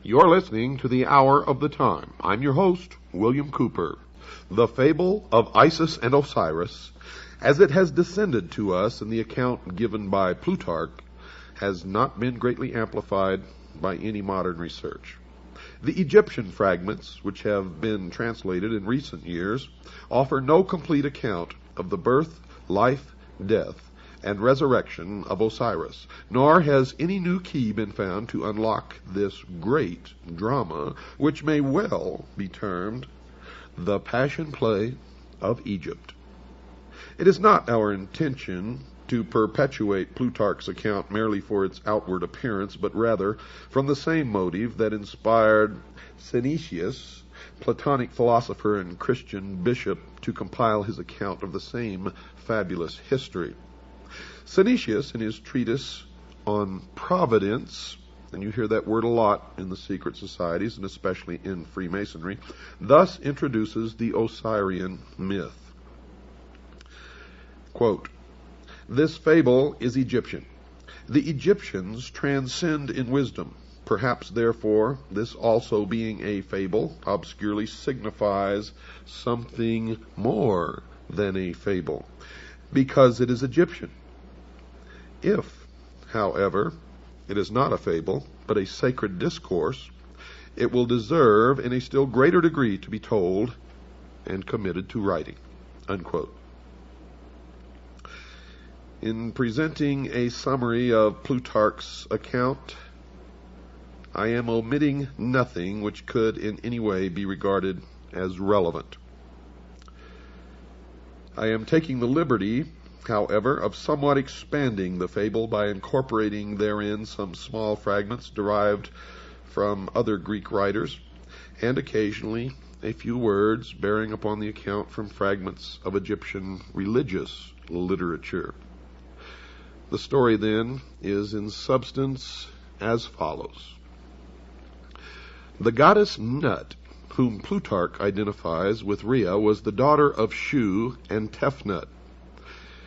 You're listening to the Hour of the Time. I'm your host, William Cooper. The fable of Isis and Osiris, as it has descended to us in the account given by Plutarch, has not been greatly amplified by any modern research. The Egyptian fragments, which have been translated in recent years, offer no complete account of the birth, life, death, and resurrection of Osiris, nor has any new key been found to unlock this great drama, which may well be termed the Passion Play of Egypt. It is not our intention to perpetuate Plutarch's account merely for its outward appearance, but rather from the same motive that inspired Synesius, Platonic philosopher and Christian bishop, to compile his account of the same fabulous history. Synesius, in his treatise on Providence, and you hear that word a lot in the secret societies and especially in Freemasonry, thus introduces the Osirian myth. Quote, "This fable is Egyptian. The Egyptians transcend in wisdom. Perhaps, therefore, this also being a fable obscurely signifies something more than a fable, because it is Egyptian. If, however, it is not a fable, but a sacred discourse, it will deserve in a still greater degree to be told and committed to writing." Unquote. In presenting a summary of Plutarch's account, I am omitting nothing which could in any way be regarded as relevant. I am taking the liberty, however, of somewhat expanding the fable by incorporating therein some small fragments derived from other Greek writers, and occasionally a few words bearing upon the account from fragments of Egyptian religious literature. The story, then, is in substance as follows. The goddess Nut, whom Plutarch identifies with Rhea, was the daughter of Shu and Tefnut.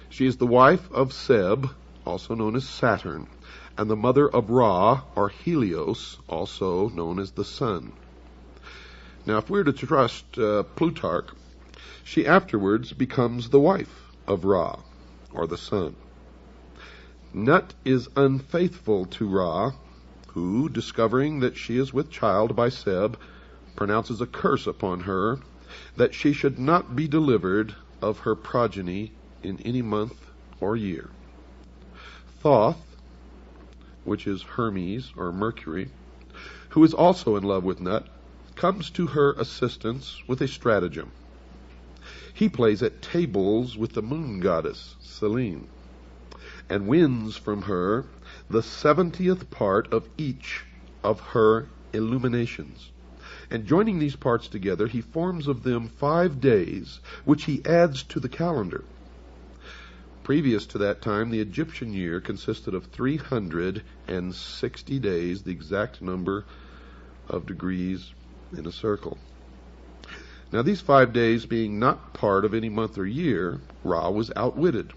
She is the wife of Seb, also known as Saturn, and the mother of Ra, or Helios, also known as the sun. Now, if we're to trust Plutarch, she afterwards becomes the wife of Ra, or the sun. Nut is unfaithful to Ra, who, discovering that she is with child by Seb, pronounces a curse upon her that she should not be delivered of her progeny in any month or year. Thoth, which is Hermes or Mercury, who is also in love with Nut, comes to her assistance with a stratagem. He plays at tables with the moon goddess, Selene, and wins from her the 70th part of each of her illuminations. And joining these parts together, he forms of them 5 days, which he adds to the calendar. Previous to that time, the Egyptian year consisted of 360 days, the exact number of degrees in a circle. Now, these 5 days being not part of any month or year, Ra was outwitted.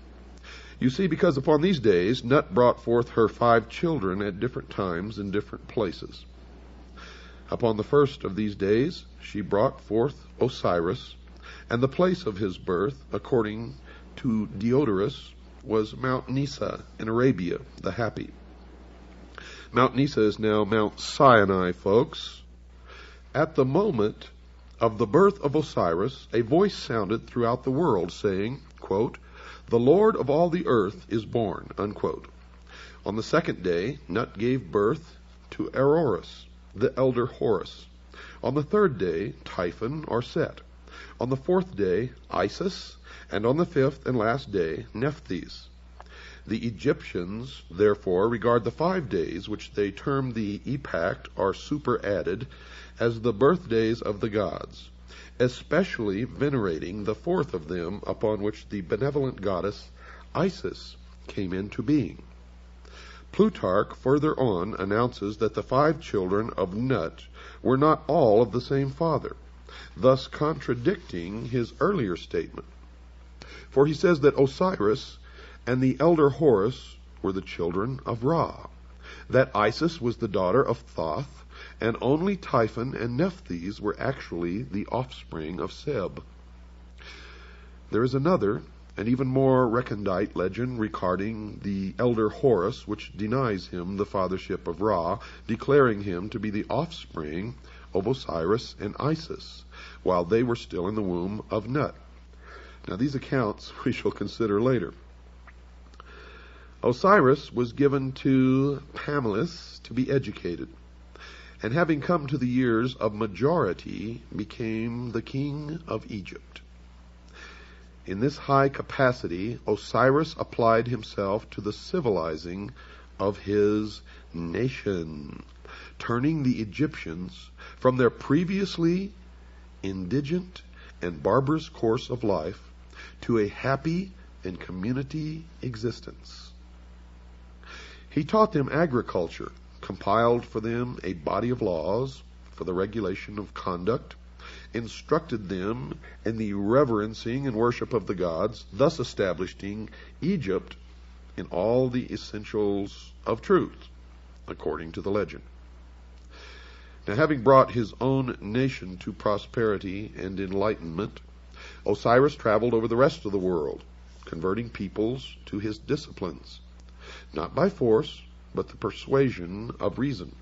You see, because upon these days, Nut brought forth her 5 children at different times in different places. Upon the first of these days, she brought forth Osiris, and the place of his birth, according to Diodorus, was Mount Nisa in Arabia, the Happy. Mount Nisa is now Mount Sinai, folks. At the moment of the birth of Osiris, a voice sounded throughout the world saying, quote, "The Lord of all the earth is born," unquote. On the second day, Nut gave birth to Eroris, the elder Horus. On the third day, Typhon or Set. On the fourth day, Isis, and on the fifth and last day, Nephthys. The Egyptians, therefore, regard the 5 days, which they term the epact or superadded, as the birthdays of the gods, especially venerating the fourth of them, upon which the benevolent goddess Isis came into being. Plutarch further on announces that the 5 children of Nut were not all of the same father, thus contradicting his earlier statement. For he says that Osiris and the elder Horus were the children of Ra, that Isis was the daughter of Thoth, and only Typhon and Nephthys were actually the offspring of Seb. There is another, and even more recondite legend regarding the elder Horus, which denies him the fathership of Ra, declaring him to be the offspring of Osiris and Isis, while they were still in the womb of Nut. Now these accounts we shall consider later. Osiris was given to Pamela to be educated, and having come to the years of majority, became the king of Egypt. In this high capacity, Osiris applied himself to the civilizing of his nation, turning the Egyptians from their previously indigent and barbarous course of life to a happy and community existence. He taught them agriculture, compiled for them a body of laws for the regulation of conduct, instructed them in the reverencing and worship of the gods, thus establishing Egypt in all the essentials of truth, according to the legend. Now, having brought his own nation to prosperity and enlightenment, Osiris traveled over the rest of the world, converting peoples to his disciplines, not by force, but the persuasion of reason.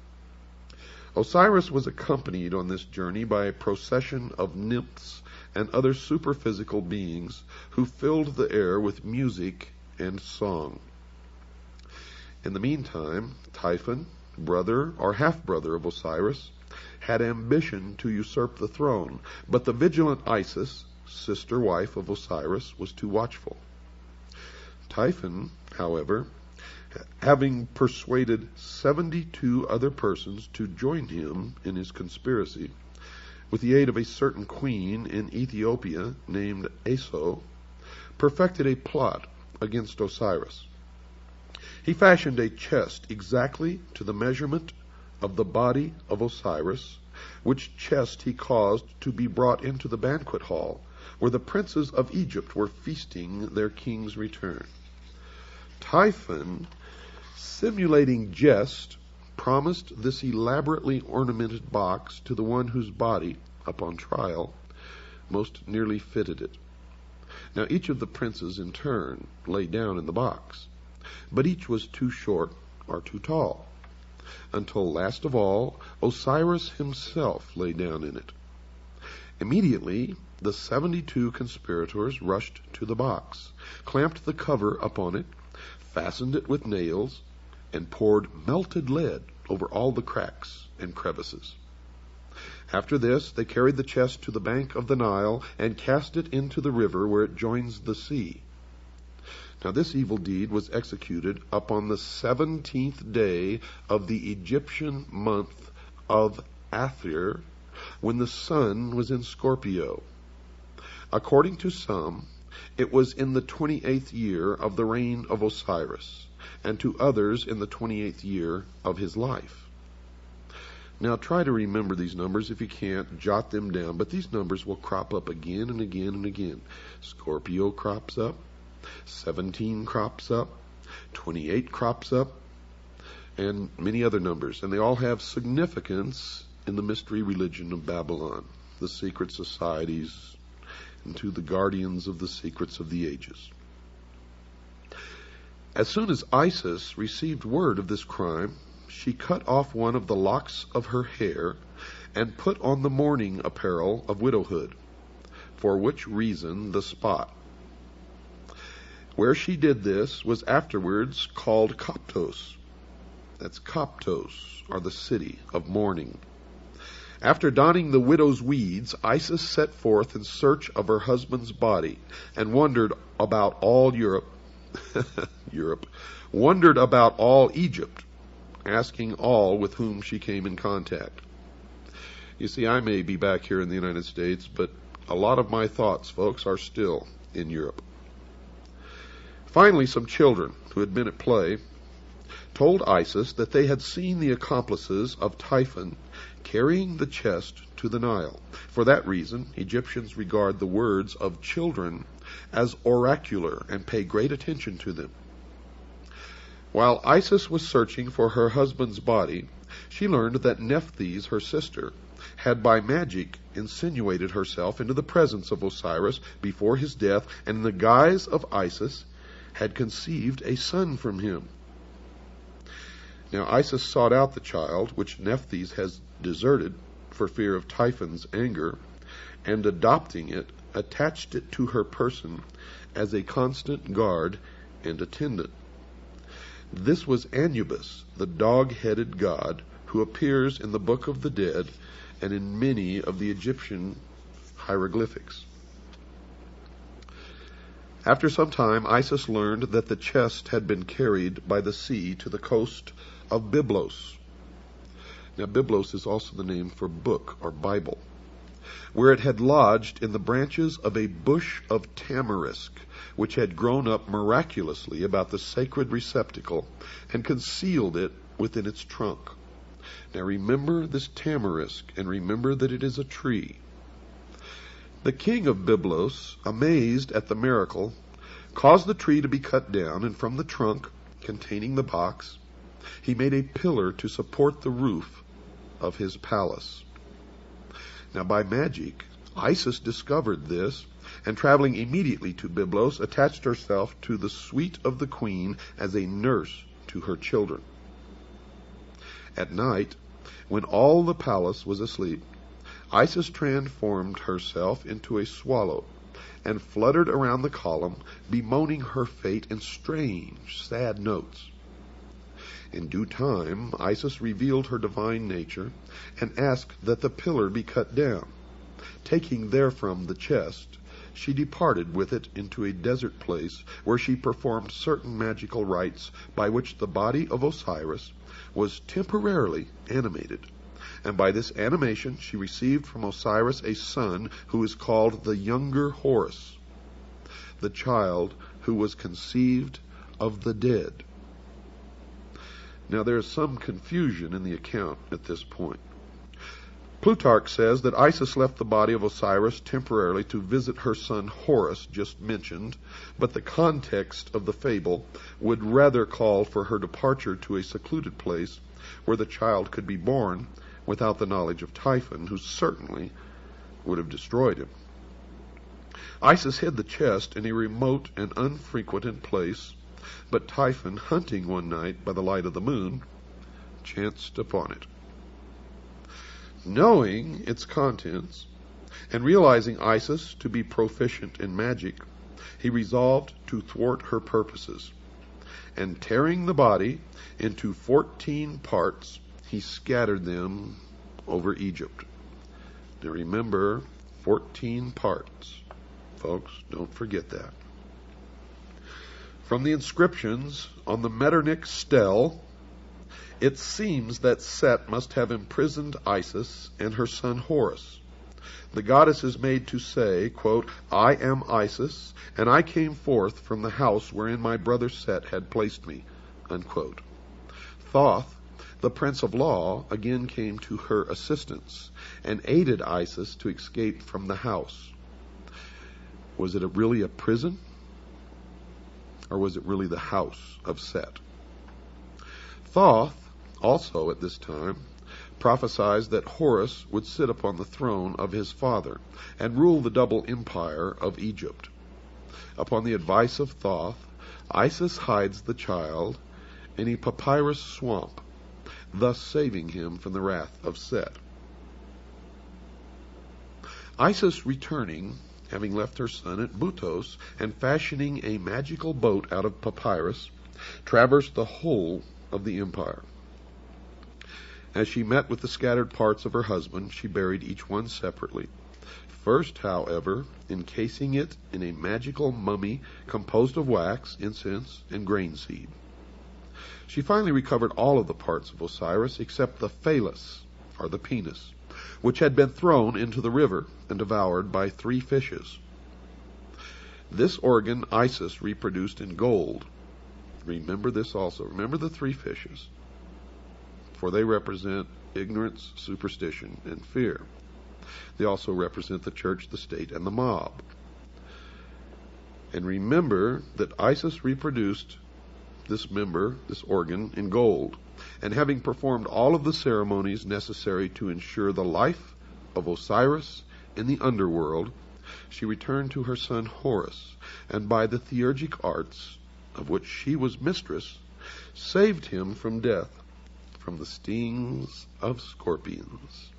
Osiris was accompanied on this journey by a procession of nymphs and other superphysical beings who filled the air with music and song. In the meantime, Typhon, brother or half-brother of Osiris, had ambition to usurp the throne, but the vigilant Isis, sister wife of Osiris, was too watchful. Typhon, however, having persuaded 72 other persons to join him in his conspiracy, with the aid of a certain queen in Ethiopia named Eso, perfected a plot against Osiris. He fashioned a chest exactly to the measurement of the body of Osiris, which chest he caused to be brought into the banquet hall, where the princes of Egypt were feasting their king's return. Typhon, simulating jest, promised this elaborately ornamented box to the one whose body, upon trial, most nearly fitted it. Now each of the princes in turn lay down in the box, but each was too short or too tall, until last of all Osiris himself lay down in it. Immediately the 72 conspirators rushed to the box, clamped the cover upon it, fastened it with nails, and poured melted lead over all the cracks and crevices. After this, they carried the chest to the bank of the Nile and cast it into the river where it joins the sea. Now this evil deed was executed upon the 17th day of the Egyptian month of Athir, when the sun was in Scorpio. According to some, it was in the 28th year of the reign of Osiris, and to others in the 28th year of his life. Now try to remember these numbers. If you can't, jot them down, but these numbers will crop up again and again and again. Scorpio crops up, 17 crops up, 28 crops up, and many other numbers, and they all have significance in the mystery religion of Babylon, the secret societies, and to the guardians of the secrets of the ages. As soon as Isis received word of this crime, she cut off one of the locks of her hair and put on the mourning apparel of widowhood, for which reason the spot where she did this was afterwards called Koptos. That's Koptos, or the city of mourning. After donning the widow's weeds, Isis set forth in search of her husband's body and wandered about all Europe, wandered about all Egypt, asking all with whom she came in contact. You see, I may be back here in the United States, but a lot of my thoughts, folks, are still in Europe. Finally, some children who had been at play told Isis that they had seen the accomplices of Typhon carrying the chest to the Nile. For that reason, Egyptians regard the words of children as oracular and pay great attention to them. While Isis was searching for her husband's body, she learned that Nephthys, her sister, had by magic insinuated herself into the presence of Osiris before his death, and in the guise of Isis had conceived a son from him. Now Isis sought out the child, which Nephthys has deserted for fear of Typhon's anger, and adopting it, attached it to her person as a constant guard and attendant. This was Anubis, the dog-headed god, who appears in the Book of the Dead and in many of the Egyptian hieroglyphics. After some time, Isis learned that the chest had been carried by the sea to the coast of Byblos. Now, Byblos is also the name for book or Bible, where it had lodged in the branches of a bush of tamarisk, which had grown up miraculously about the sacred receptacle and concealed it within its trunk. Now remember this tamarisk, and remember that it is a tree. The king of Byblos, amazed at the miracle, caused the tree to be cut down, and from the trunk containing the box, he made a pillar to support the roof of his palace. Now by magic, Isis discovered this, and traveling immediately to Byblos, attached herself to the suite of the queen as a nurse to her children. At night, when all the palace was asleep, Isis transformed herself into a swallow and fluttered around the column, bemoaning her fate in strange, sad notes. In due time, Isis revealed her divine nature and asked that the pillar be cut down. Taking therefrom the chest, she departed with it into a desert place, where she performed certain magical rites by which the body of Osiris was temporarily animated. And by this animation she received from Osiris a son who is called the younger Horus, the child who was conceived of the dead. Now there is some confusion in the account at this point. Plutarch says that Isis left the body of Osiris temporarily to visit her son Horus, just mentioned, but the context of the fable would rather call for her departure to a secluded place where the child could be born without the knowledge of Typhon, who certainly would have destroyed him. Isis hid the chest in a remote and unfrequented place, but Typhon, hunting one night by the light of the moon, chanced upon it. Knowing its contents, and realizing Isis to be proficient in magic, he resolved to thwart her purposes, and tearing the body into 14 parts, he scattered them over Egypt. Now remember, 14 parts. Folks, don't forget that. From the inscriptions on the Metternich stele, it seems that Set must have imprisoned Isis and her son Horus. The goddess is made to say, quote, "I am Isis, and I came forth from the house wherein my brother Set had placed me," unquote. Thoth, the prince of law, again came to her assistance and aided Isis to escape from the house. Was it really a prison? Or was it really the house of Set? Thoth, also at this time, prophesied that Horus would sit upon the throne of his father and rule the double empire of Egypt. Upon the advice of Thoth, Isis hides the child in a papyrus swamp, thus saving him from the wrath of Set. Isis returning, having left her son at Butos, and fashioning a magical boat out of papyrus, traversed the whole of the empire. As she met with the scattered parts of her husband, she buried each one separately. First, however, encasing it in a magical mummy composed of wax, incense, and grain seed. She finally recovered all of the parts of Osiris except the phallus, or the penis, which had been thrown into the river and devoured by 3 fishes. This organ Isis reproduced in gold. Remember this also. Remember the 3 fishes, for they represent ignorance, superstition, and fear. They also represent the church, the state, and the mob. And remember that Isis reproduced this member, this organ, in gold, and having performed all of the ceremonies necessary to ensure the life of Osiris in the underworld, she returned to her son Horus, and by the theurgic arts, of which she was mistress, saved him from death, from the stings of scorpions.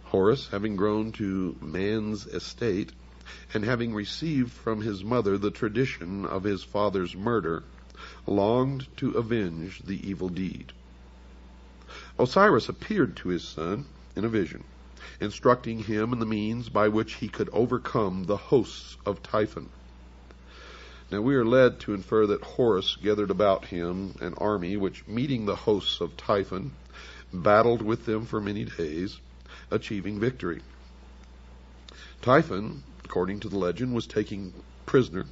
Horus, having grown to man's estate, and having received from his mother the tradition of his father's murder, longed to avenge the evil deed. Osiris appeared to his son in a vision, instructing him in the means by which he could overcome the hosts of Typhon. Now we are led to infer that Horus gathered about him an army which, meeting the hosts of Typhon, battled with them for many days, achieving victory. Typhon, according to the legend, was taken prisoner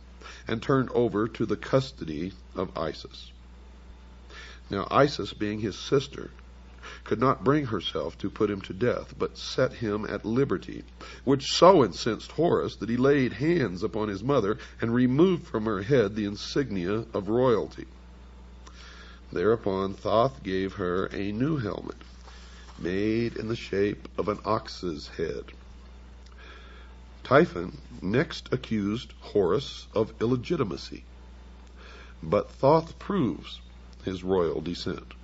and turned over to the custody of Isis. Now Isis, being his sister, could not bring herself to put him to death, but set him at liberty, which so incensed Horus that he laid hands upon his mother and removed from her head the insignia of royalty. Thereupon Thoth gave her a new helmet, made in the shape of an ox's head. Typhon next accused Horus of illegitimacy, but Thoth proves his royal descent.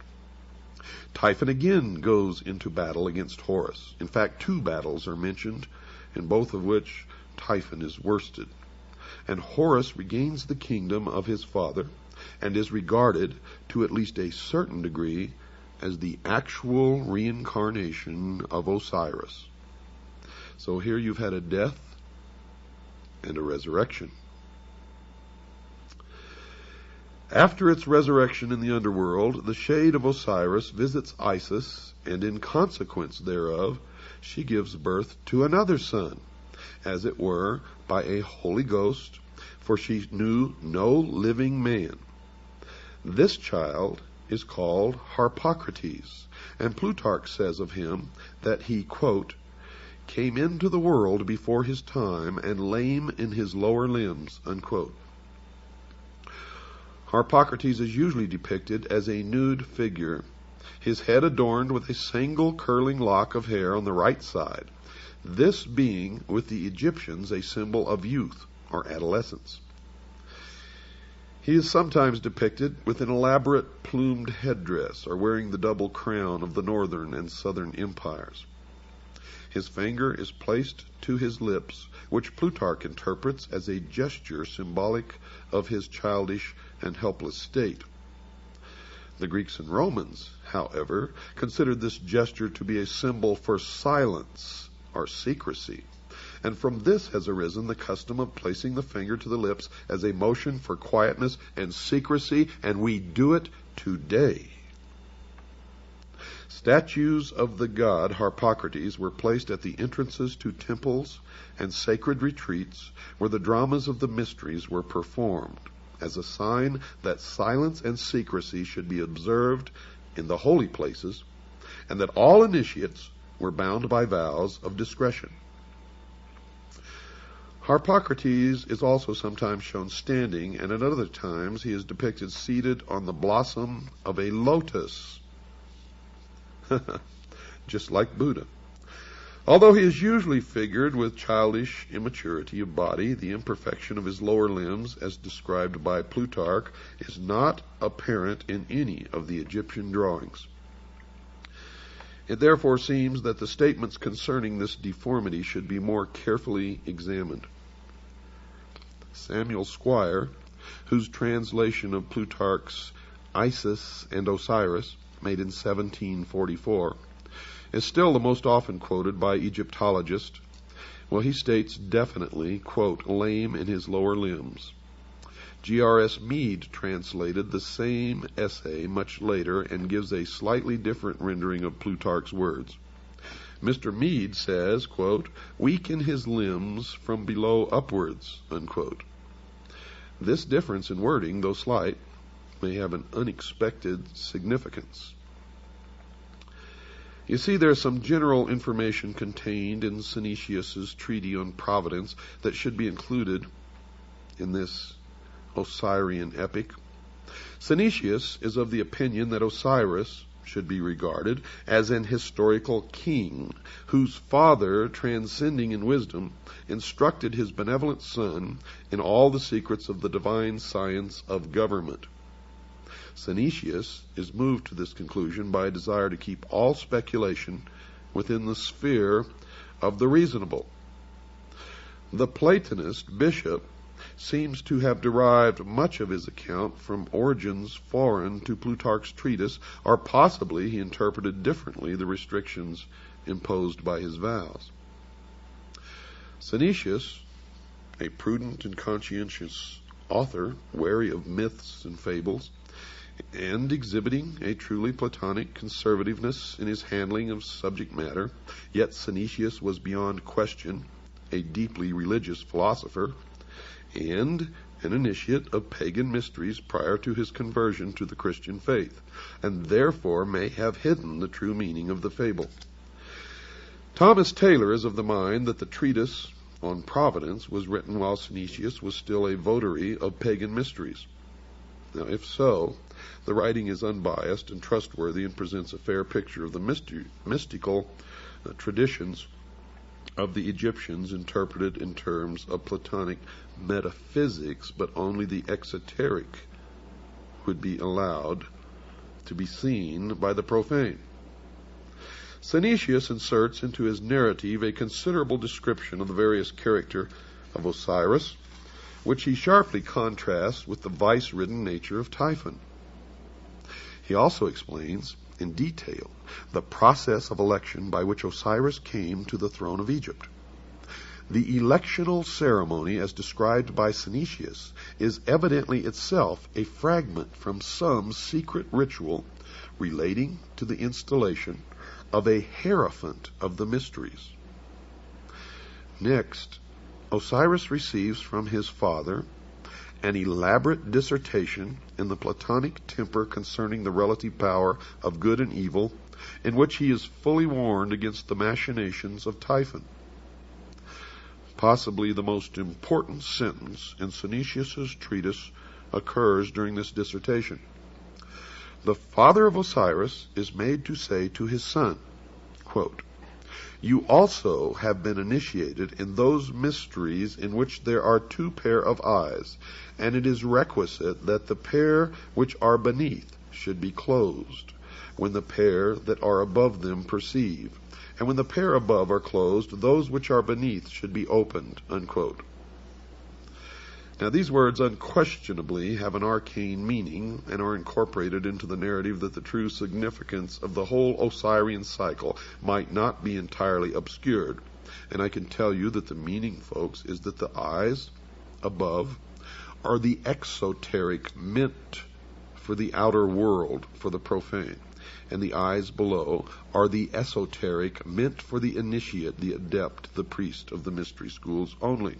Typhon again goes into battle against Horus. In fact, 2 battles are mentioned, in both of which Typhon is worsted. And Horus regains the kingdom of his father and is regarded, to at least a certain degree, as the actual reincarnation of Osiris. So here you've had a death and a resurrection. After its resurrection in the underworld, the shade of Osiris visits Isis, and in consequence thereof, she gives birth to another son, as it were, by a Holy Ghost, for she knew no living man. This child is called Harpocrates, and Plutarch says of him that he, quote, came into the world before his time and lame in his lower limbs, unquote. Harpocrates is usually depicted as a nude figure, his head adorned with a single curling lock of hair on the right side, this being, with the Egyptians, a symbol of youth or adolescence. He is sometimes depicted with an elaborate plumed headdress or wearing the double crown of the northern and southern empires. His finger is placed to his lips, which Plutarch interprets as a gesture symbolic of his childish and helpless state. The Greeks and Romans, however, considered this gesture to be a symbol for silence or secrecy, and from this has arisen the custom of placing the finger to the lips as a motion for quietness and secrecy, and we do it today. Statues of the god Harpocrates were placed at the entrances to temples and sacred retreats where the dramas of the mysteries were performed, as a sign that silence and secrecy should be observed in the holy places, and that all initiates were bound by vows of discretion. Harpocrates is also sometimes shown standing, and at other times he is depicted seated on the blossom of a lotus, just like Buddha. Although he is usually figured with childish immaturity of body, the imperfection of his lower limbs, as described by Plutarch, is not apparent in any of the Egyptian drawings. It therefore seems that the statements concerning this deformity should be more carefully examined. Samuel Squire, whose translation of Plutarch's Isis and Osiris, made in 1744, is still the most often quoted by Egyptologists. Well, he states definitely, quote, lame in his lower limbs. G.R.S. Mead translated the same essay much later and gives a slightly different rendering of Plutarch's words. Mr. Mead says, quote, weak in his limbs from below upwards, unquote. This difference in wording, though slight, may have an unexpected significance. You see, there's some general information contained in Synesius's treatise on providence that should be included in this Osirian epic. Synesius is of the opinion that Osiris should be regarded as an historical king whose father, transcending in wisdom, instructed his benevolent son in all the secrets of the divine science of government. Synesius is moved to this conclusion by a desire to keep all speculation within the sphere of the reasonable. The Platonist bishop seems to have derived much of his account from origins foreign to Plutarch's treatise, or possibly he interpreted differently the restrictions imposed by his vows. Synesius, a prudent and conscientious author, wary of myths and fables, and exhibiting a truly Platonic conservativeness in his handling of subject matter, yet Synesius was beyond question a deeply religious philosopher and an initiate of pagan mysteries prior to his conversion to the Christian faith, and therefore may have hidden the true meaning of the fable. Thomas Taylor is of the mind that the treatise on Providence was written while Synesius was still a votary of pagan mysteries. Now, if so, the writing is unbiased and trustworthy and presents a fair picture of the mystical traditions of the Egyptians interpreted in terms of Platonic metaphysics, but only the exoteric would be allowed to be seen by the profane. Synesius inserts into his narrative a considerable description of the various character of Osiris, which he sharply contrasts with the vice-ridden nature of Typhon. He also explains in detail the process of election by which Osiris came to the throne of Egypt. The electional ceremony, as described by Synesius, is evidently itself a fragment from some secret ritual relating to the installation of a hierophant of the mysteries. Next, Osiris receives from his father an elaborate dissertation in the Platonic temper concerning the relative power of good and evil, in which he is fully warned against the machinations of Typhon. Possibly the most important sentence in Synesius's treatise occurs during this dissertation. The father of Osiris is made to say to his son, quote, "You also have been initiated in those mysteries in which there are two pair of eyes, and it is requisite that the pair which are beneath should be closed, when the pair that are above them perceive, and when the pair above are closed, those which are beneath should be opened," unquote. Now, these words unquestionably have an arcane meaning and are incorporated into the narrative that the true significance of the whole Osirian cycle might not be entirely obscured. And I can tell you that the meaning, folks, is that the eyes above are the exoteric meant for the outer world, for the profane, and the eyes below are the esoteric meant for the initiate, the adept, the priest of the mystery schools only.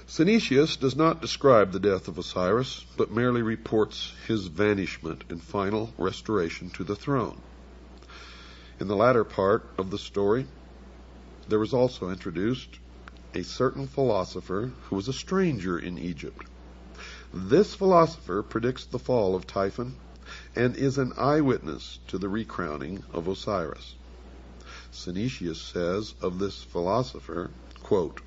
Synesius does not describe the death of Osiris, but merely reports his vanishment and final restoration to the throne. In the latter part of the story, there was also introduced a certain philosopher who was a stranger in Egypt. This philosopher predicts the fall of Typhon and is an eyewitness to the recrowning of Osiris. Synesius says of this philosopher, quote,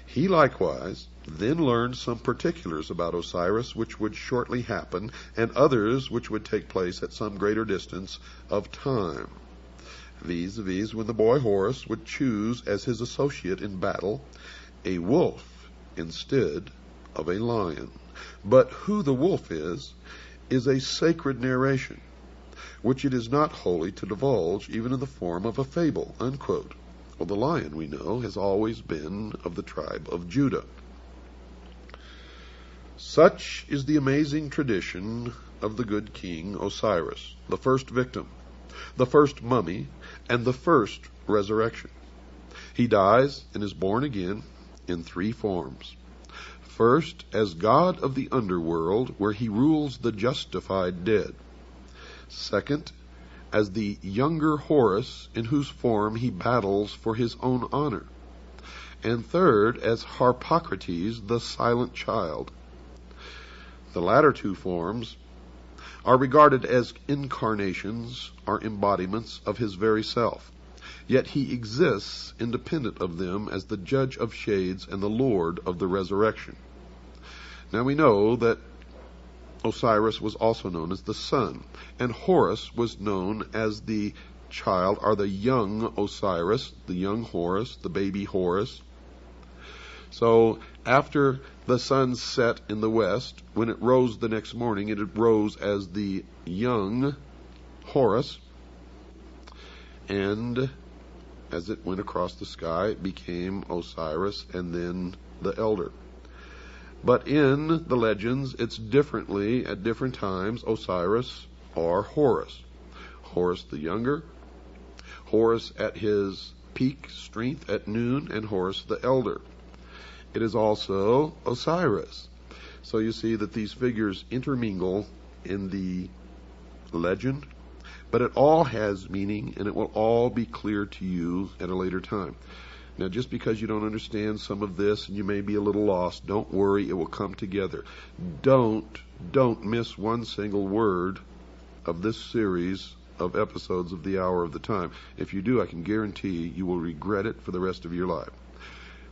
"He likewise then learned some particulars about Osiris which would shortly happen, and others which would take place at some greater distance of time, viz., when the boy Horus would choose as his associate in battle a wolf instead of a lion. But who the wolf is a sacred narration, which it is not holy to divulge even in the form of a fable," unquote. Well, the lion, we know, has always been of the tribe of Judah. Such is the amazing tradition of the good king Osiris, the first victim, the first mummy, and the first resurrection. He dies and is born again in three forms. First, as god of the underworld, where he rules the justified dead. Second, as the younger Horus, in whose form he battles for his own honor. and third as Harpocrates, the silent child. The latter two forms are regarded as incarnations or embodiments of his very self, yet he exists independent of them as the judge of shades and the lord of the resurrection. Now we know that Osiris was also known as the sun, and Horus was known as the child, or the young Osiris, the young Horus, the baby Horus. So after the sun set in the west, when it rose the next morning, it rose as the young Horus, and as it went across the sky, it became Osiris and then the elder. But in the legends, it's differently at different times Osiris or Horus. Horus the younger, Horus at his peak strength at noon, and Horus the elder. It is also Osiris. So you see that these figures intermingle in the legend, but it all has meaning, and it will all be clear to you at a later time. Now, just because you don't understand some of this and you may be a little lost, don't worry, it will come together. Don't miss one single word of this series of episodes of the Hour of the Time. If you do, I can guarantee you will regret it for the rest of your life.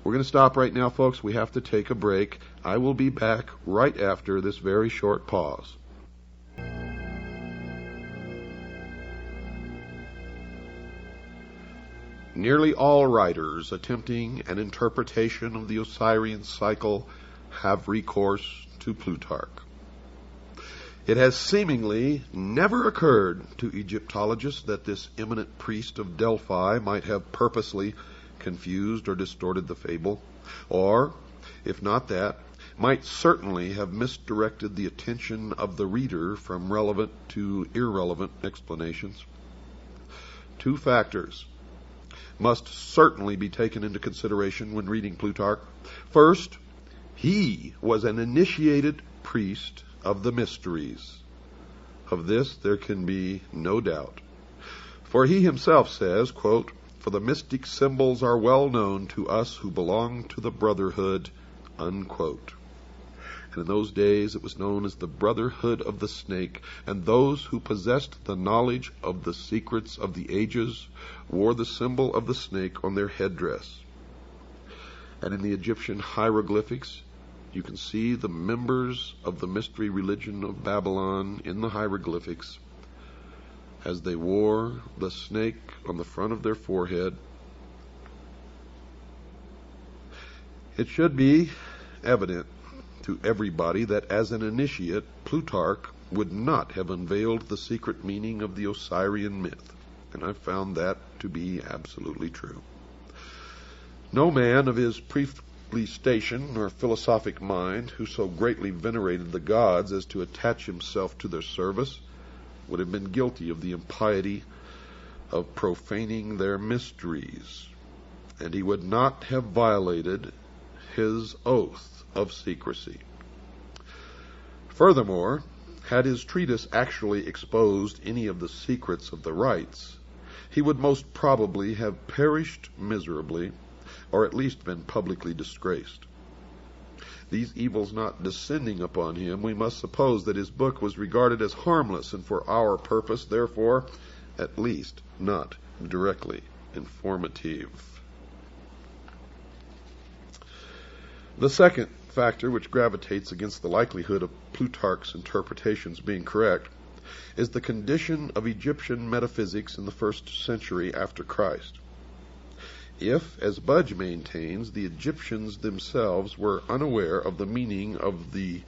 We're going to stop right now, folks. We have to take a break. I will be back right after this very short pause. Nearly all writers attempting an interpretation of the Osirian cycle have recourse to Plutarch. It has seemingly never occurred to Egyptologists that this eminent priest of Delphi might have purposely confused or distorted the fable, or, if not that, might certainly have misdirected the attention of the reader from relevant to irrelevant explanations. Two factors must certainly be taken into consideration when reading Plutarch. First, he was an initiated priest of the mysteries. Of this there can be no doubt. For he himself says, quote, "For the mystic symbols are well known to us who belong to the brotherhood," unquote. And in those days it was known as the Brotherhood of the Snake, and those who possessed the knowledge of the secrets of the ages wore the symbol of the snake on their headdress. And in the Egyptian hieroglyphics, you can see the members of the mystery religion of Babylon in the hieroglyphics as they wore the snake on the front of their forehead. It should be evident to everybody that as an initiate, Plutarch would not have unveiled the secret meaning of the Osirian myth, and I've found that to be absolutely true. No man of his priestly station or philosophic mind who so greatly venerated the gods as to attach himself to their service would have been guilty of the impiety of profaning their mysteries, and he would not have violated his oath of secrecy. Furthermore, had his treatise actually exposed any of the secrets of the rites, he would most probably have perished miserably, or at least been publicly disgraced. These evils not descending upon him, we must suppose that his book was regarded as harmless and for our purpose, therefore, at least not directly informative. The second factor which gravitates against the likelihood of Plutarch's interpretations being correct is the condition of Egyptian metaphysics in the 1st century after Christ. If, as Budge maintains, the Egyptians themselves were unaware of the meaning of the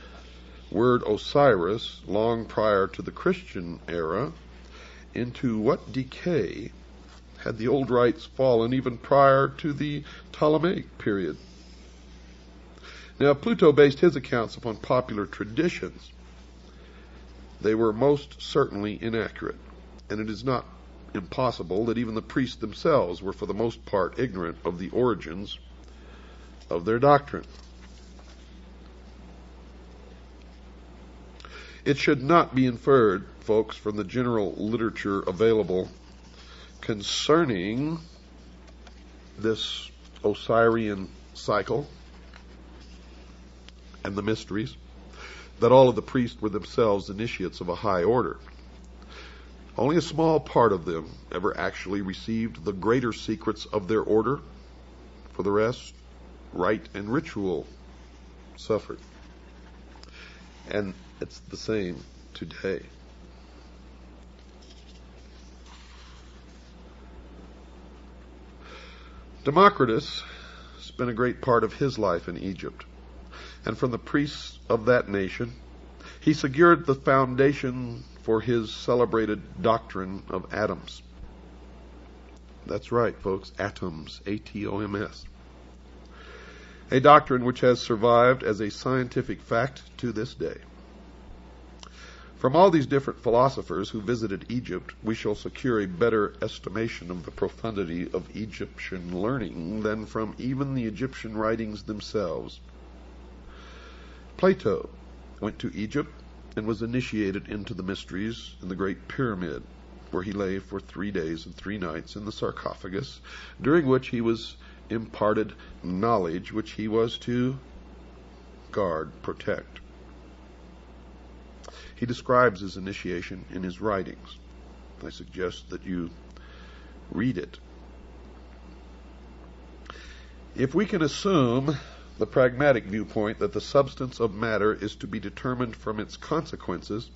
word Osiris long prior to the Christian era, into what decay had the old rites fallen even prior to the Ptolemaic period? Now, Pluto based his accounts upon popular traditions. They were most certainly inaccurate, and it is not impossible that even the priests themselves were for the most part ignorant of the origins of their doctrine. It should not be inferred, folks, from the general literature available concerning this Osirian cycle and the mysteries, that all of the priests were themselves initiates of a high order. Only a small part of them ever actually received the greater secrets of their order. For the rest, rite and ritual suffered. And it's the same today. Democritus spent a great part of his life in Egypt, and from the priests of that nation he secured the foundation for his celebrated doctrine of atoms. That's right, folks, atoms, A-T-O-M-S. A doctrine which has survived as a scientific fact to this day. From all these different philosophers who visited Egypt, we shall secure a better estimation of the profundity of Egyptian learning than from even the Egyptian writings themselves. Plato went to Egypt and was initiated into the mysteries in the Great Pyramid, where he lay for 3 days and 3 nights in the sarcophagus, during which he was imparted knowledge which he was to guard, protect. He describes his initiation in his writings. I suggest that you read it. If we can assume the pragmatic viewpoint that the substance of matter is to be determined from its consequences,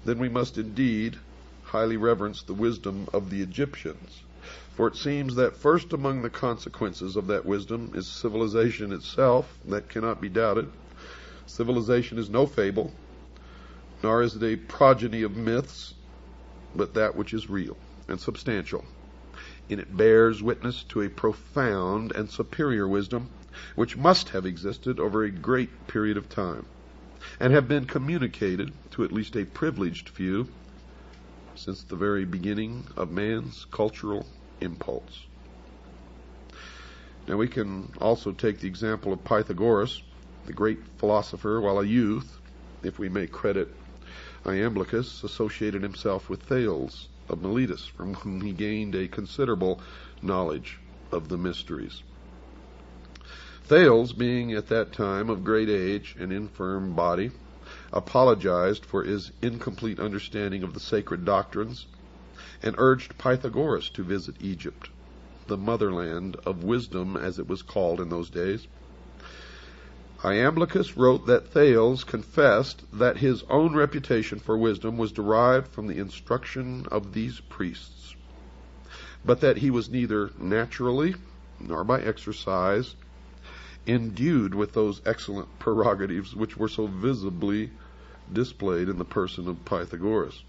then we must indeed highly reverence the wisdom of the Egyptians. For it seems that first among the consequences of that wisdom is civilization itself. That cannot be doubted. Civilization is no fable, nor is it a progeny of myths, but that which is real and substantial. And it bears witness to a profound and superior wisdom, which must have existed over a great period of time, and have been communicated to at least a privileged few since the very beginning of man's cultural impulse. Now we can also take the example of Pythagoras, the great philosopher, while a youth, if we may credit Iamblichus, associated himself with Thales of Miletus, from whom he gained a considerable knowledge of the mysteries. Thales, being at that time of great age and infirm body, apologized for his incomplete understanding of the sacred doctrines and urged Pythagoras to visit Egypt, the motherland of wisdom as it was called in those days. Iamblichus wrote that Thales confessed that his own reputation for wisdom was derived from the instruction of these priests, but that he was neither naturally nor by exercise endued with those excellent prerogatives which were so visibly displayed in the person of Pythagoras.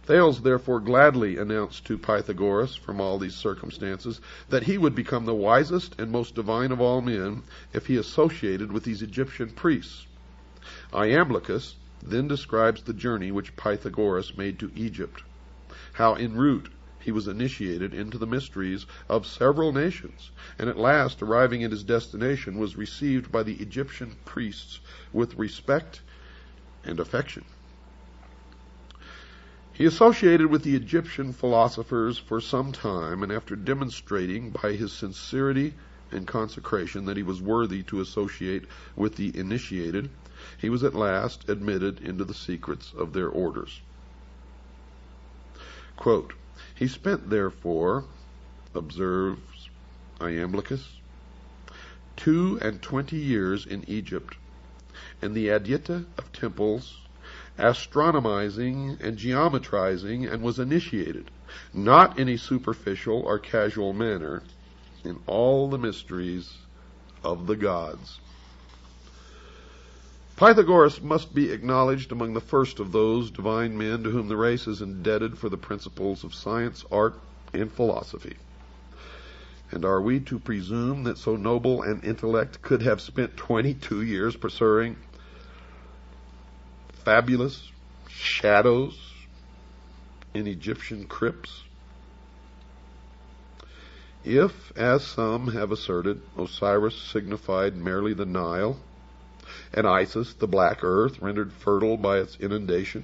Thales therefore gladly announced to Pythagoras from all these circumstances that he would become the wisest and most divine of all men if he associated with these Egyptian priests. Iamblichus then describes the journey which Pythagoras made to Egypt, how en route he was initiated into the mysteries of several nations, and at last, arriving at his destination, was received by the Egyptian priests with respect and affection. He associated with the Egyptian philosophers for some time, and after demonstrating by his sincerity and consecration that he was worthy to associate with the initiated, he was at last admitted into the secrets of their orders. Quote, he spent, therefore, observes Iamblichus, 22 years in Egypt, and the adyta of temples, astronomizing and geometrizing, and was initiated, not in a superficial or casual manner, in all the mysteries of the gods. Pythagoras must be acknowledged among the first of those divine men to whom the race is indebted for the principles of science, art, and philosophy. And are we to presume that so noble an intellect could have spent 22 years pursuing fabulous shadows in Egyptian crypts? If, as some have asserted, Osiris signified merely the Nile, and Isis the black earth rendered fertile by its inundation,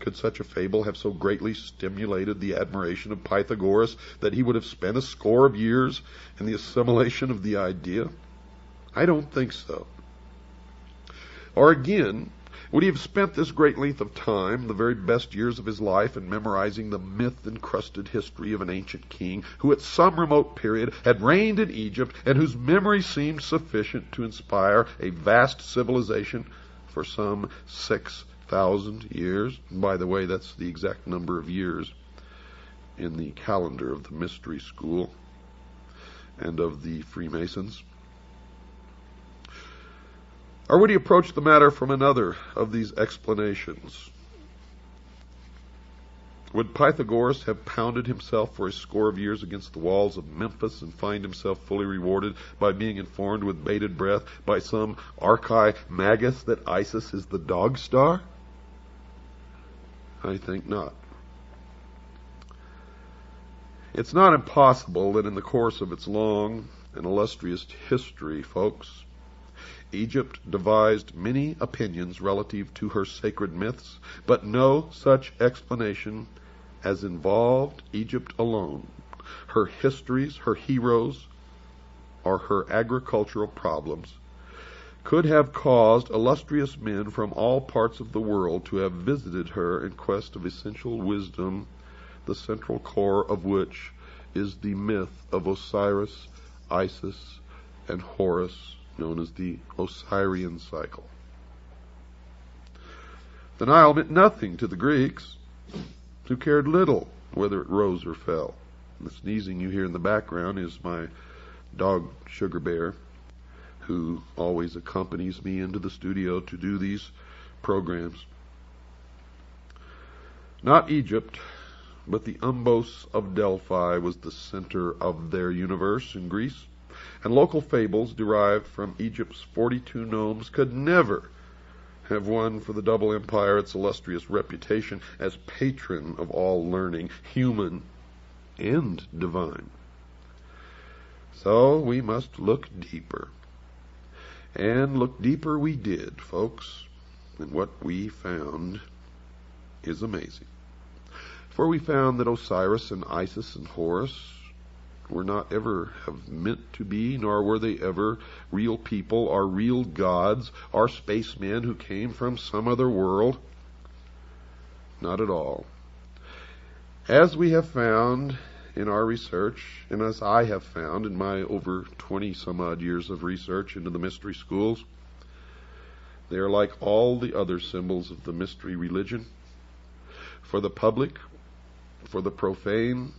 Could such a fable have so greatly stimulated the admiration of Pythagoras that he would have spent a score of years in the assimilation of the idea? I don't think so. Or again, would he have spent this great length of time, the very best years of his life, in memorizing the myth-encrusted history of an ancient king who at some remote period had reigned in Egypt and whose memory seemed sufficient to inspire a vast civilization for some 6,000 years? By the way, that's the exact number of years in the calendar of the Mystery School and of the Freemasons. Or would he approach the matter from another of these explanations? Would Pythagoras have pounded himself for a score of years against the walls of Memphis and find himself fully rewarded by being informed with bated breath by some archimagus that Isis is the dog star? I think not. It's not impossible that in the course of its long and illustrious history, folks, Egypt devised many opinions relative to her sacred myths, but no such explanation as involved Egypt alone, her histories, her heroes, or her agricultural problems, could have caused illustrious men from all parts of the world to have visited her in quest of essential wisdom, the central core of which is the myth of Osiris, Isis, and Horus, known as the Osirian cycle. The Nile meant nothing to the Greeks, who cared little whether it rose or fell. The sneezing you hear in the background is my dog Sugar Bear, who always accompanies me into the studio to do these programs. Not Egypt, but the Umbos of Delphi was the center of their universe in Greece, and local fables derived from Egypt's 42 gnomes could never have won for the double empire its illustrious reputation as patron of all learning, human and divine. So we must look deeper. And look deeper we did, folks, and what we found is amazing. For we found that Osiris and Isis and Horus were not ever have meant to be, nor were they ever real people or real gods or spacemen who came from some other world. Not at all. As we have found in our research, and as I have found in my over 20-some-odd years of research into the mystery schools, they are like all the other symbols of the mystery religion. For the public, for the profane,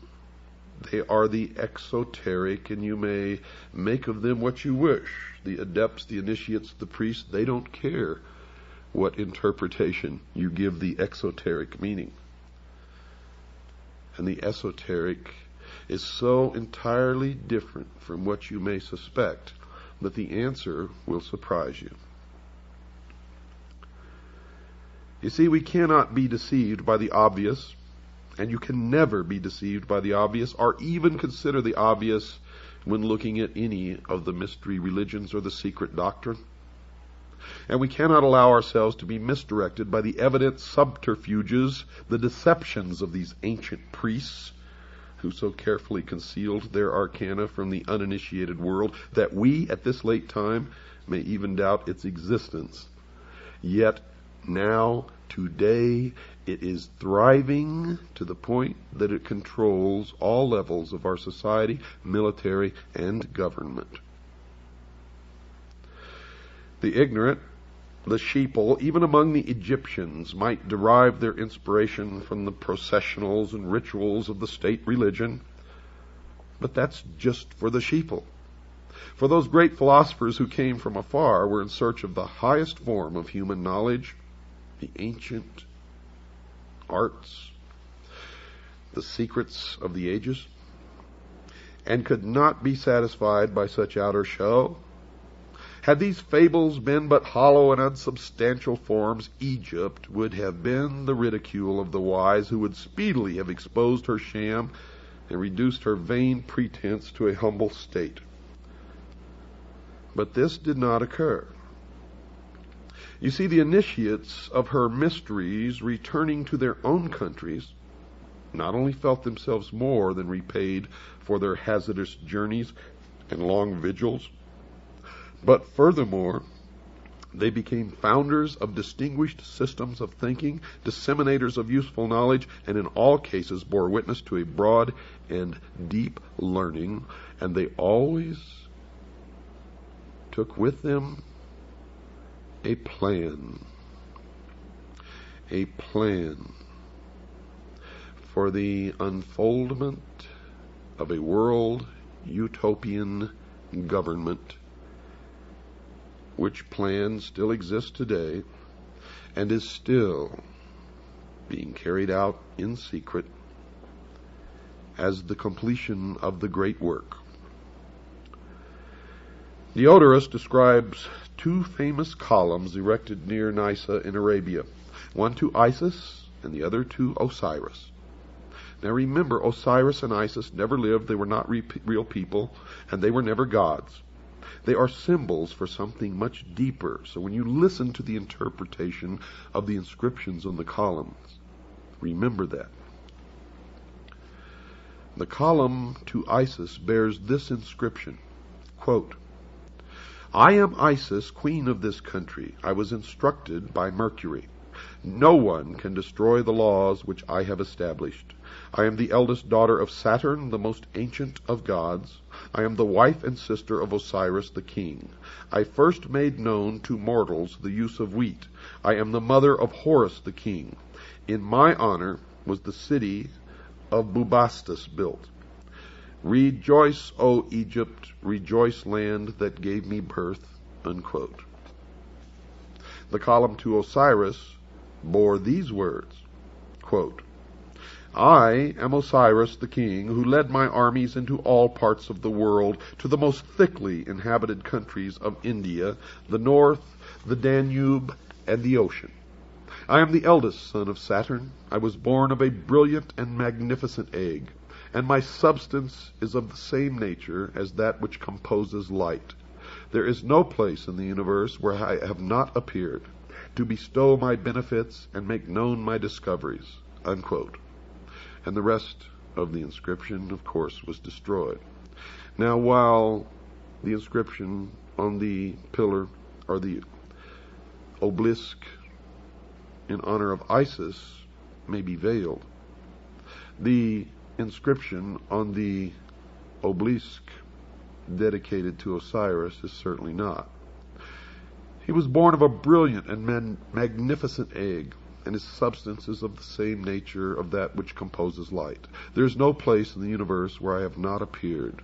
they are the exoteric, and you may make of them what you wish. The adepts, the initiates, the priests, they don't care what interpretation you give the exoteric meaning. And the esoteric is so entirely different from what you may suspect that the answer will surprise you. You see, we cannot be deceived by the obvious, and you can never be deceived by the obvious, or even consider the obvious when looking at any of the mystery religions or the secret doctrine. And we cannot allow ourselves to be misdirected by the evident subterfuges, the deceptions of these ancient priests, who so carefully concealed their arcana from the uninitiated world that we, at this late time, may even doubt its existence. Yet now, today, it is thriving to the point that it controls all levels of our society, military, and government. The ignorant, the sheeple, even among the Egyptians, might derive their inspiration from the processionals and rituals of the state religion, but that's just for the sheeple. For those great philosophers who came from afar were in search of the highest form of human knowledge, the ancient arts, the secrets of the ages, and could not be satisfied by such outer show. Had these fables been but hollow and unsubstantial forms, Egypt would have been the ridicule of the wise, who would speedily have exposed her sham and reduced her vain pretense to a humble state. But this did not occur. You see, the initiates of her mysteries, returning to their own countries, not only felt themselves more than repaid for their hazardous journeys and long vigils, but furthermore, they became founders of distinguished systems of thinking, disseminators of useful knowledge, and in all cases bore witness to a broad and deep learning, and they always took with them a plan for the unfoldment of a world utopian government, which plan still exists today and is still being carried out in secret as the completion of the great work. Diodorus describes two famous columns erected near Nysa in Arabia, one to Isis and the other to Osiris. Now remember, Osiris and Isis never lived, they were not real people, and they were never gods. They are symbols for something much deeper. So when you listen to the interpretation of the inscriptions on the columns, remember that. The column to Isis bears this inscription, quote, "I am Isis, queen of this country. I was instructed by Mercury. No one can destroy the laws which I have established. I am the eldest daughter of Saturn, the most ancient of gods. I am the wife and sister of Osiris the king. I first made known to mortals the use of wheat. I am the mother of Horus the king. In my honor was the city of Bubastis built. Rejoice, O Egypt, rejoice, land that gave me birth," unquote. The column to Osiris bore these words, quote, "I am Osiris the king, who led my armies into all parts of the world, to the most thickly inhabited countries of India, the north, the Danube, and the ocean. I am the eldest son of Saturn. I was born of a brilliant and magnificent egg, and my substance is of the same nature as that which composes light. There is no place in the universe where I have not appeared, to bestow my benefits and make known my discoveries," unquote. And the rest of the inscription, of course, was destroyed. Now, while the inscription on the pillar, or the obelisk in honor of Isis, may be veiled, the inscription on the obelisk dedicated to Osiris is certainly not. He was born of a brilliant and magnificent egg, and his substance is of the same nature of that which composes light. There is no place in the universe where I have not appeared.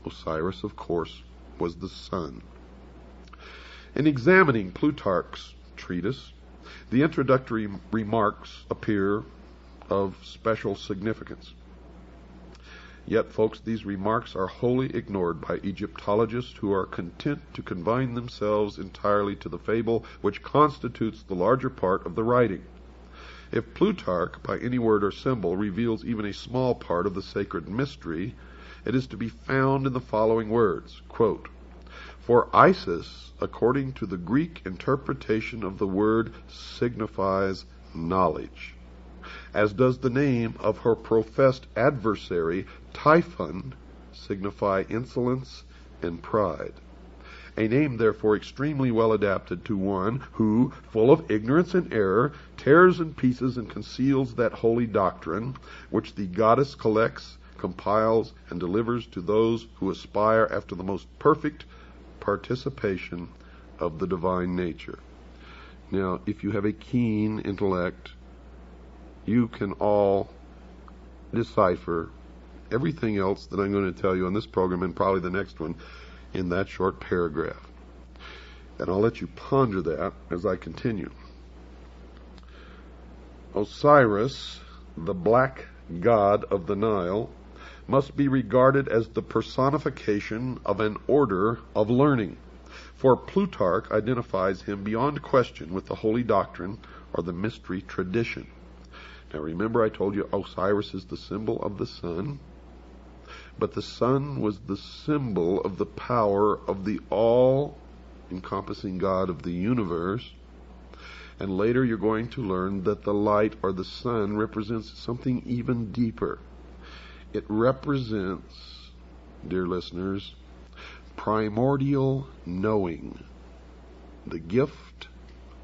Osiris, of course, was the sun. In examining Plutarch's treatise, the introductory remarks appear of special significance. Yet, folks, these remarks are wholly ignored by Egyptologists who are content to confine themselves entirely to the fable which constitutes the larger part of the writing. If Plutarch, by any word or symbol, reveals even a small part of the sacred mystery, it is to be found in the following words, quote, "For Isis, according to the Greek interpretation of the word, signifies knowledge, as does the name of her professed adversary, Typhon, signify insolence and pride. A name, therefore, extremely well adapted to one who, full of ignorance and error, tears in pieces and conceals that holy doctrine, which the goddess collects, compiles, and delivers to those who aspire after the most perfect participation of the divine nature." Now, if you have a keen intellect, you can all decipher everything else that I'm going to tell you on this program and probably the next one in that short paragraph. And I'll let you ponder that as I continue. Osiris, the black god of the Nile, must be regarded as the personification of an order of learning, for Plutarch identifies him beyond question with the holy doctrine or the mystery tradition. Now remember, I told you Osiris is the symbol of the sun, but the sun was the symbol of the power of the all-encompassing God of the universe, And later you're going to learn that the light or the sun represents something even deeper. It represents, dear listeners, primordial knowing, the gift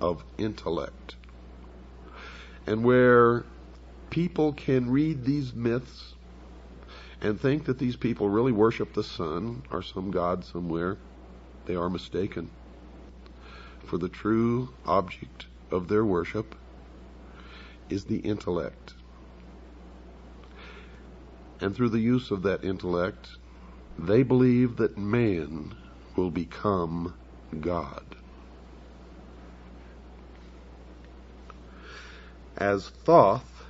of intellect. And where people can read these myths and think that these people really worship the sun or some god somewhere, they are mistaken. For the true object of their worship is the intellect. And through the use of that intellect, they believe that man will become God. As Thoth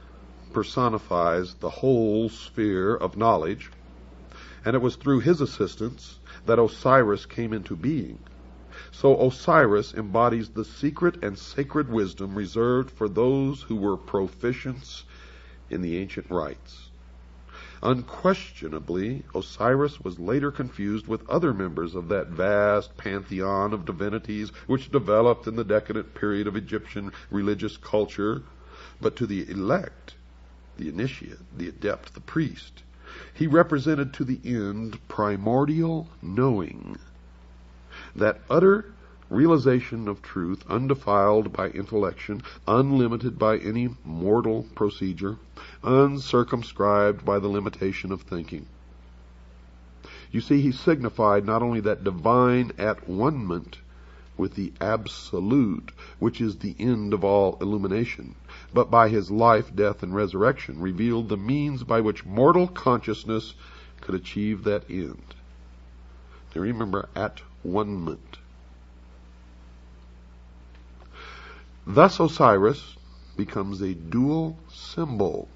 personifies the whole sphere of knowledge, and it was through his assistance that Osiris came into being, so Osiris embodies the secret and sacred wisdom reserved for those who were proficients in the ancient rites. Unquestionably, Osiris was later confused with other members of that vast pantheon of divinities which developed in the decadent period of Egyptian religious culture. But to the elect, the initiate, the adept, the priest, he represented to the end primordial knowing, that utter realization of truth, undefiled by intellection, unlimited by any mortal procedure, uncircumscribed by the limitation of thinking. You see, he signified not only that divine at-one-ment with the Absolute, which is the end of all illumination, but by his life, death, and resurrection revealed the means by which mortal consciousness could achieve that end. Now remember, at-one-ment. Thus Osiris becomes a dual symbol,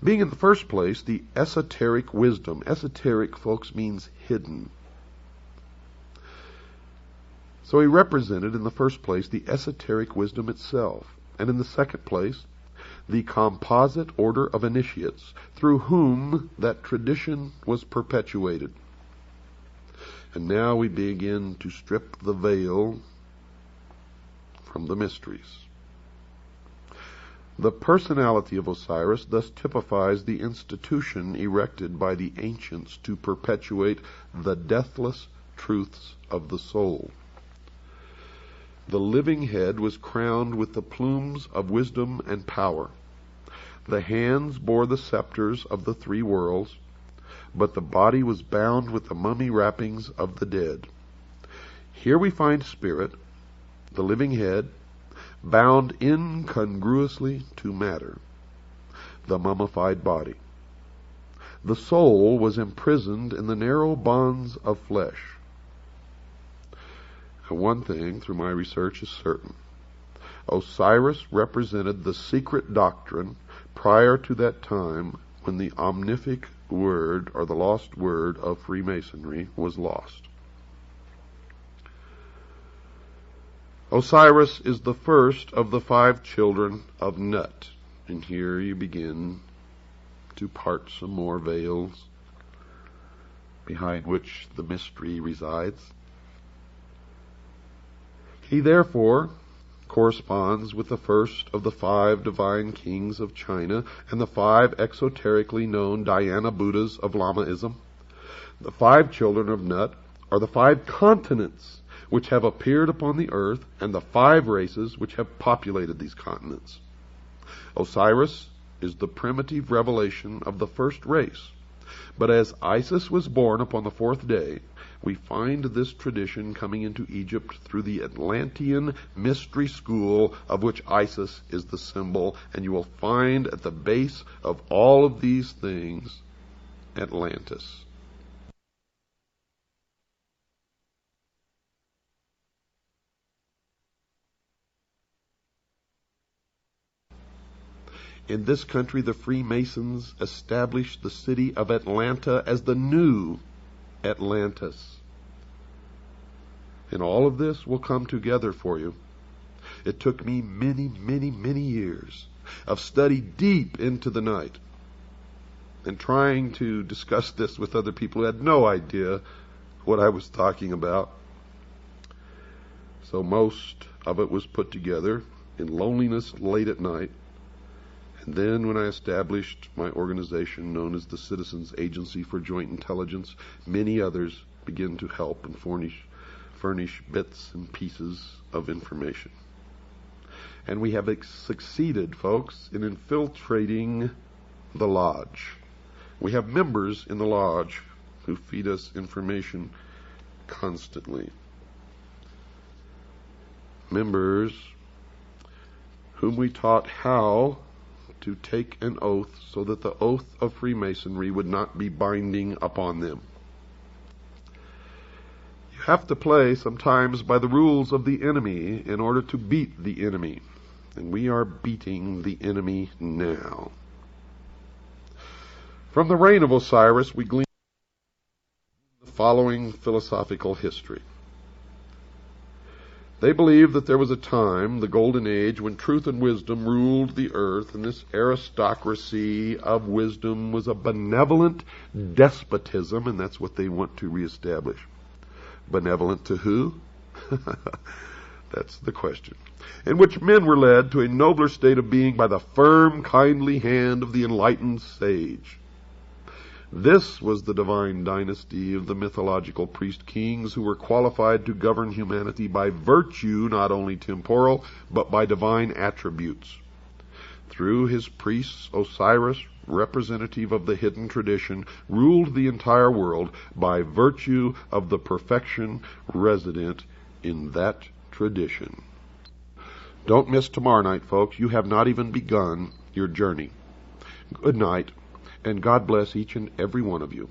being in the first place the esoteric wisdom. Esoteric, folks, means hidden. So he represented in the first place the esoteric wisdom itself, and in the second place the composite order of initiates through whom that tradition was perpetuated. And now we begin to strip the veil from the mysteries. The personality of Osiris thus typifies the institution erected by the ancients to perpetuate the deathless truths of the soul. The living head was crowned with the plumes of wisdom and power. The hands bore the scepters of the three worlds, but the body was bound with the mummy wrappings of the dead. Here we find spirit, the living head, bound incongruously to matter, the mummified body. The soul was imprisoned in the narrow bonds of flesh. And one thing, through my research, is certain. Osiris represented the secret doctrine prior to that time when the omnific word, or the lost word of Freemasonry, was lost. Osiris is the first of the 5 children of Nut. And here you begin to part some more veils behind which the mystery resides. He therefore corresponds with the first of the 5 divine kings of China and the 5 exoterically known Dhyana Buddhas of Lamaism. The 5 children of Nut are the 5 continents which have appeared upon the earth and the 5 races which have populated these continents. Osiris is the primitive revelation of the first race. But as Isis was born upon the 4th day, we find this tradition coming into Egypt through the Atlantean mystery school of which Isis is the symbol, and you will find at the base of all of these things Atlantis. In this country, the Freemasons established the city of Atlanta as the new Atlantis. And all of this will come together for you. It took me many, many, many years of study deep into the night and trying to discuss this with other people who had no idea what I was talking about. So most of it was put together in loneliness late at night. And then when I established my organization known as the Citizens Agency for Joint Intelligence, many others began to help and furnish bits and pieces of information. And we have succeeded, folks, in infiltrating the lodge. We have members in the lodge who feed us information constantly. Members whom we taught how to take an oath so that the oath of Freemasonry would not be binding upon them. You have to play sometimes by the rules of the enemy in order to beat the enemy. And we are beating the enemy now. From the reign of Osiris, we glean the following philosophical history. They believed that there was a time, the Golden Age, when truth and wisdom ruled the earth, and this aristocracy of wisdom was a benevolent despotism, and that's what they want to reestablish. Benevolent to who? That's the question. In which men were led to a nobler state of being by the firm, kindly hand of the enlightened sage. This was the divine dynasty of the mythological priest-kings who were qualified to govern humanity by virtue, not only temporal, but by divine attributes. Through his priests, Osiris, representative of the hidden tradition, ruled the entire world by virtue of the perfection resident in that tradition. Don't miss tomorrow night, folks. You have not even begun your journey. Good night. And God bless each and every one of you.